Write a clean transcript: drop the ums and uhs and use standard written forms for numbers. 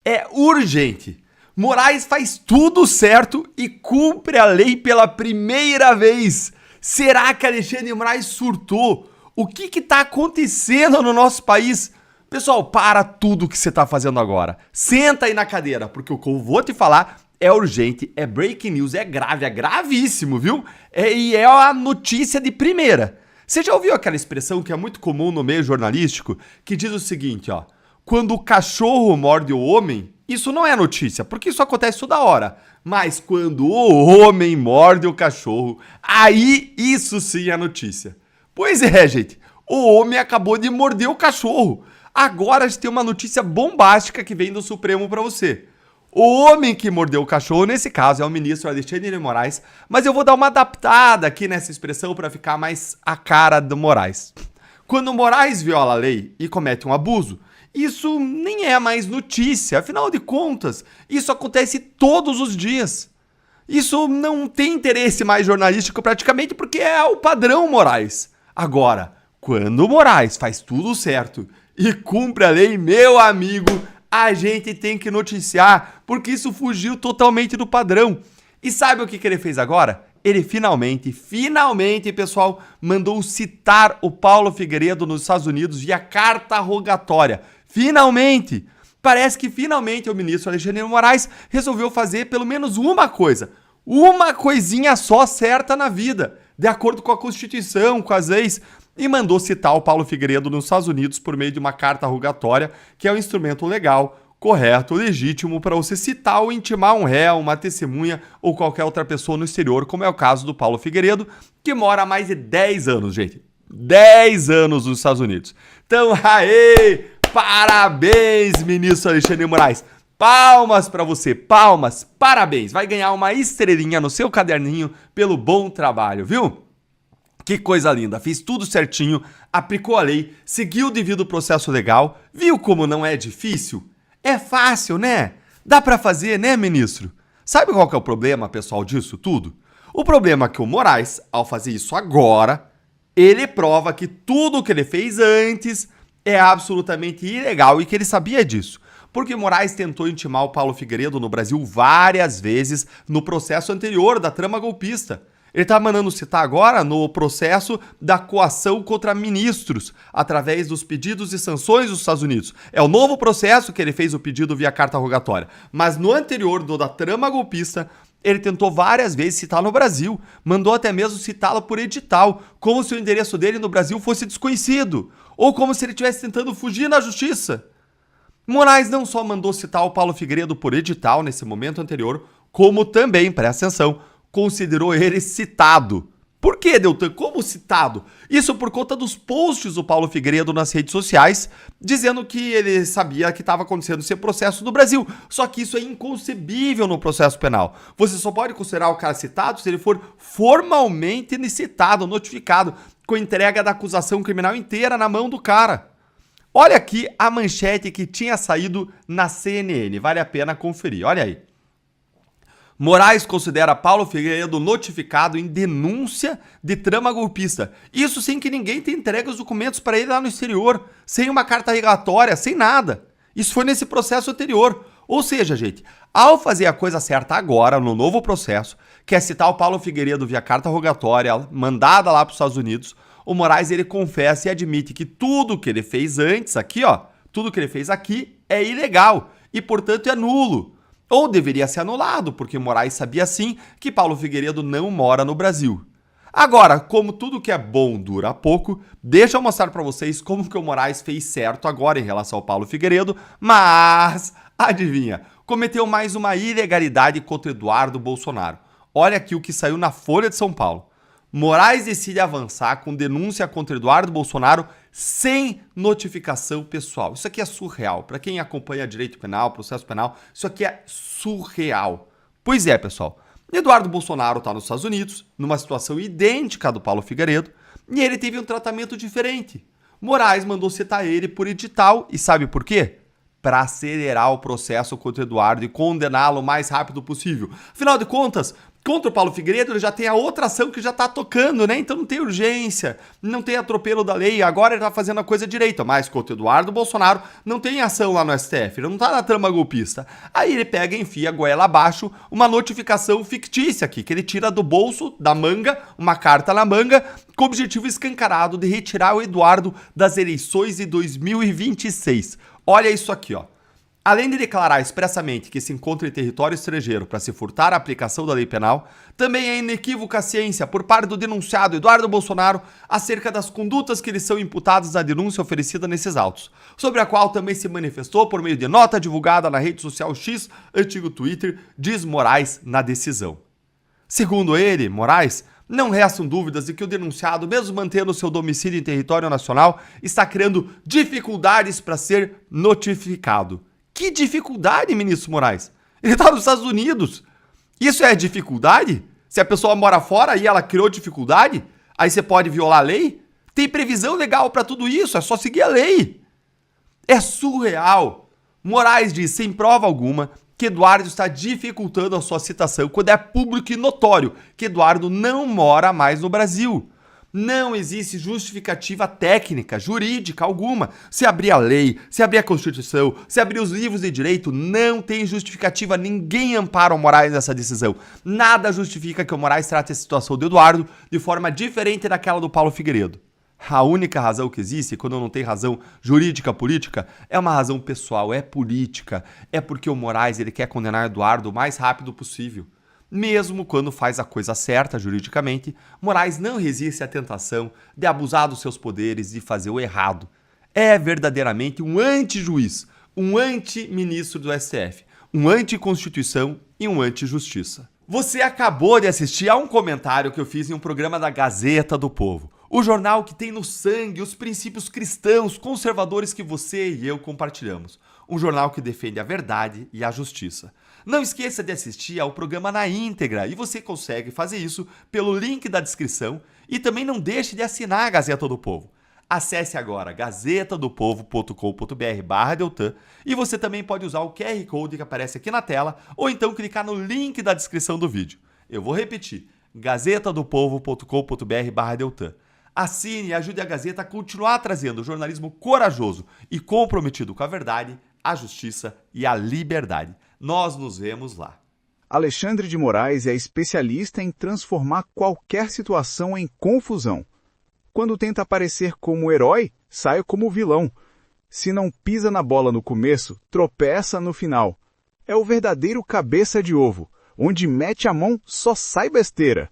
É urgente. Moraes faz tudo certo e cumpre a lei pela primeira vez. Será que Alexandre de Moraes surtou? O que está acontecendo no nosso país? Pessoal, para tudo que você está fazendo agora. Senta aí na cadeira, porque o que eu vou te falar é urgente, é breaking news, é grave, é gravíssimo, viu? E é a notícia de primeira. Você já ouviu aquela expressão que é muito comum no meio jornalístico, que diz o seguinte, ó: quando o cachorro morde o homem, isso não é notícia, porque isso acontece toda hora. Mas quando o homem morde o cachorro, aí isso sim é notícia. Pois é, gente, o homem acabou de morder o cachorro. Agora a gente tem uma notícia bombástica que vem do Supremo pra você. O homem que mordeu o cachorro, nesse caso, é o ministro Alexandre de Moraes, mas eu vou dar uma adaptada aqui nessa expressão para ficar mais a cara do Moraes. Quando o Moraes viola a lei e comete um abuso, isso nem é mais notícia, afinal de contas, isso acontece todos os dias. Isso não tem interesse mais jornalístico praticamente porque é o padrão Moraes. Agora, quando o Moraes faz tudo certo e cumpre a lei, meu amigo, a gente tem que noticiar, porque isso fugiu totalmente do padrão. E sabe o que ele fez agora? Ele finalmente, pessoal, mandou citar o Paulo Figueiredo nos Estados Unidos via carta rogatória. Finalmente! Parece que finalmente o ministro Alexandre de Moraes resolveu fazer pelo menos uma coisa. Uma coisinha só certa na vida, de acordo com a Constituição, com as leis, e mandou citar o Paulo Figueiredo nos Estados Unidos por meio de uma carta rogatória, que é um instrumento legal, correto, legítimo para você citar ou intimar um réu, uma testemunha ou qualquer outra pessoa no exterior, como é o caso do Paulo Figueiredo, que mora há mais de 10 anos, gente. 10 anos nos Estados Unidos. Então, aê! Parabéns, ministro Alexandre de Moraes. Palmas pra você, palmas, parabéns. Vai ganhar uma estrelinha no seu caderninho pelo bom trabalho, viu? Que coisa linda, fez tudo certinho, aplicou a lei, seguiu o devido processo legal, viu como não é difícil? É fácil, né? Dá pra fazer, né, ministro? Sabe qual que é o problema, pessoal, disso tudo? O problema é que o Moraes, ao fazer isso agora, ele prova que tudo o que ele fez antes é absolutamente ilegal e que ele sabia disso. Porque Moraes tentou intimar o Paulo Figueiredo no Brasil várias vezes no processo anterior da trama golpista. Ele está mandando citar agora no processo da coação contra ministros, através dos pedidos e sanções dos Estados Unidos. É o novo processo que ele fez o pedido via carta rogatória. Mas no anterior, do da trama golpista, ele tentou várias vezes citar no Brasil. Mandou até mesmo citá-lo por edital, como se o endereço dele no Brasil fosse desconhecido. Ou como se ele estivesse tentando fugir na justiça. Moraes não só mandou citar o Paulo Figueiredo por edital nesse momento anterior, como também, presta atenção, considerou ele citado. Por que, Deltan? Como citado? Isso por conta dos posts do Paulo Figueiredo nas redes sociais, dizendo que ele sabia que estava acontecendo esse processo no Brasil. Só que isso é inconcebível no processo penal. Você só pode considerar o cara citado se ele for formalmente citado, notificado, com entrega da acusação criminal inteira na mão do cara. Olha aqui a manchete que tinha saído na CNN. Vale a pena conferir. Olha aí. Moraes considera Paulo Figueiredo notificado em denúncia de trama golpista. Isso sem que ninguém tenha entregue os documentos para ele lá no exterior, sem uma carta rogatória, sem nada. Isso foi nesse processo anterior. Ou seja, gente, ao fazer a coisa certa agora, no novo processo, que é citar o Paulo Figueiredo via carta rogatória mandada lá para os Estados Unidos, o Moraes ele confessa e admite que tudo que ele fez antes aqui, ó, tudo que ele fez aqui é ilegal e, portanto, é nulo. Ou deveria ser anulado, porque Moraes sabia sim que Paulo Figueiredo não mora no Brasil. Agora, como tudo que é bom dura pouco, deixa eu mostrar para vocês como que o Moraes fez certo agora em relação ao Paulo Figueiredo, mas, adivinha, cometeu mais uma ilegalidade contra Eduardo Bolsonaro. Olha aqui o que saiu na Folha de São Paulo. Moraes decide avançar com denúncia contra Eduardo Bolsonaro sem notificação pessoal. Isso aqui é surreal. Para quem acompanha direito penal, processo penal, isso aqui é surreal. Pois é, pessoal. Eduardo Bolsonaro está nos Estados Unidos, numa situação idêntica à do Paulo Figueiredo, e ele teve um tratamento diferente. Moraes mandou citar ele por edital, e sabe por quê? para acelerar o processo contra o Eduardo e condená-lo o mais rápido possível. Afinal de contas, contra o Paulo Figueiredo, ele já tem a outra ação que já está tocando, né? Então não tem urgência, não tem atropelo da lei, agora ele está fazendo a coisa direita, mas contra o Eduardo Bolsonaro não tem ação lá no STF, ele não está na trama golpista. Aí ele pega e enfia a goela abaixo uma notificação fictícia aqui, que ele tira do bolso, da manga, uma carta na manga, com o objetivo escancarado de retirar o Eduardo das eleições de 2026. Olha isso aqui, ó. Além de declarar expressamente que se encontra em território estrangeiro para se furtar a aplicação da lei penal, também é inequívoca a ciência por parte do denunciado Eduardo Bolsonaro acerca das condutas que lhe são imputadas na denúncia oferecida nesses autos, sobre a qual também se manifestou por meio de nota divulgada na rede social X, antigo Twitter, diz Moraes na decisão. Segundo ele, Moraes, não restam dúvidas de que o denunciado, mesmo mantendo seu domicílio em território nacional, está criando dificuldades para ser notificado. Que dificuldade, ministro Moraes? Ele está nos Estados Unidos. Isso é dificuldade? Se a pessoa mora fora e ela criou dificuldade, aí você pode violar a lei? Tem previsão legal para tudo isso, é só seguir a lei. É surreal. Moraes diz, sem prova alguma, que Eduardo está dificultando a sua citação quando é público e notório que Eduardo não mora mais no Brasil. Não existe justificativa técnica, jurídica alguma. Se abrir a lei, se abrir a Constituição, se abrir os livros de direito, não tem justificativa. Ninguém ampara o Moraes nessa decisão. Nada justifica que o Moraes trate a situação do Eduardo de forma diferente daquela do Paulo Figueiredo. A única razão que existe, quando não tem razão jurídica, política, é uma razão pessoal, é política. É porque o Moraes ele quer condenar o Eduardo o mais rápido possível. Mesmo quando faz a coisa certa juridicamente, Moraes não resiste à tentação de abusar dos seus poderes e fazer o errado. É verdadeiramente um anti-juiz, um anti-ministro do STF, um anti-constituição e um anti-justiça. Você acabou de assistir a um comentário que eu fiz em um programa da Gazeta do Povo, o jornal que tem no sangue os princípios cristãos conservadores que você e eu compartilhamos. Um jornal que defende a verdade e a justiça. Não esqueça de assistir ao programa na íntegra e você consegue fazer isso pelo link da descrição e também não deixe de assinar a Gazeta do Povo. Acesse agora gazetadopovo.com.br/Deltan e você também pode usar o QR Code que aparece aqui na tela ou então clicar no link da descrição do vídeo. Eu vou repetir, gazetadopovo.com.br/Deltan. Assine e ajude a Gazeta a continuar trazendo jornalismo corajoso e comprometido com a verdade, a justiça e a liberdade. Nós nos vemos lá. Alexandre de Moraes é especialista em transformar qualquer situação em confusão. Quando tenta aparecer como herói, sai como vilão. Se não pisa na bola no começo, tropeça no final. É o verdadeiro cabeça de ovo. Onde mete a mão, só sai besteira.